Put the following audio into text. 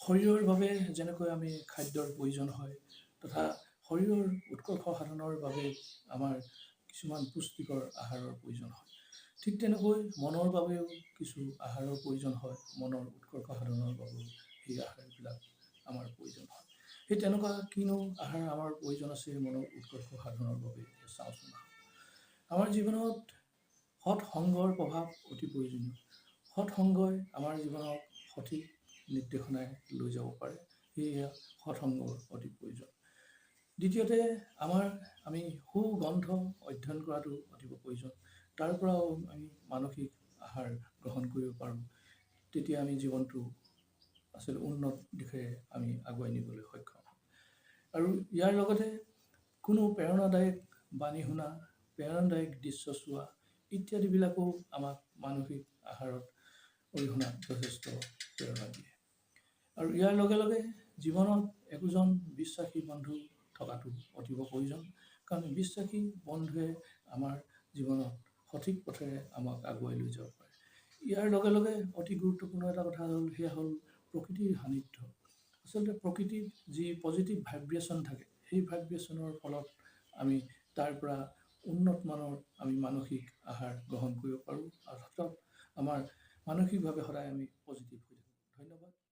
শৰীৰৰ বাবে যেনেকৈ আমি খাদ্যৰ প্ৰয়োজন হয় তথা শৰীৰৰ উৎকৰ্ষ সাধনৰ বাবে আমাৰ কিছুমান পুষ্টিকৰ আহাৰৰ প্ৰয়োজন হয়। ঠিক তেনেকৈ মনৰ বাবেও কিছু আহাৰৰ প্ৰয়োজন হয়, মনৰ উৎকৰ্ষ সাধনৰ বাবেও সেই আহাৰবিলাক আমাৰ প্ৰয়োজন হয়। সেই তেনেকুৱা কিনো আহাৰ আমাৰ প্ৰয়োজন আছে মনৰ উৎকৰ্ষ সাধনৰ বাবে চাওঁচোন। আমাৰ জীৱনত সৎ সংগৰ প্ৰভাৱ অতি প্ৰয়োজনীয়। সৎ সংগই আমাৰ জীৱনক সঠিক নিৰ্দেশনাই লৈ যাব পাৰে, সেয়ে সৎ সংগৰ অতি প্ৰয়োজন। দ্বিতীয়তে আমি সুগন্ধ অধ্যয়ন কৰাটো অতি প্ৰয়োজন। তাৰ পৰাও আমি মানসিক আহাৰ গ্ৰহণ কৰিব পাৰোঁ। তেতিয়া আমি জীৱনটো আচলতে উন্নত দিশেৰে আমি আগুৱাই নিবলৈ সক্ষম হ'ম। আৰু ইয়াৰ লগতে কোনো প্ৰেৰণাদায়ক বাণী শুনা, প্ৰেৰণাদায়ক দৃশ্য চোৱা ইত্যাদিবিলাকো আমাক মানসিক আহাৰত অৰিহণা যথেষ্ট প্ৰেৰণা দিয়ে। আৰু ইয়াৰ লগে লগে জীৱনত একোজন বিশ্বাসী বন্ধু থকাটো অতিৱ প্ৰয়োজন, কাৰণ বিশ্বাসী বন্ধুৱে আমাৰ জীৱনত সঠিক পথেৰে আমাক আগুৱাই লৈ যাব পাৰে। ইয়াৰ লগে লগে অতি গুৰুত্বপূৰ্ণ এটা কথা হ'ল, সেয়া হ'ল প্ৰকৃতিৰ সান্নিধ্য। আচলতে প্ৰকৃতিত যি পজিটিভ ভাইব্ৰেশ্যন থাকে, সেই ভাইব্ৰেশ্যনৰ ফলত আমি তাৰ পৰা উন্নত মানৰ আমি মানসিক আহাৰ গ্ৰহণ কৰিব পাৰোঁ, আৰু আমাৰ মানসিকভাৱে সদায় আমি পজিটিভ হৈ থাকোঁ। ধন্যবাদ।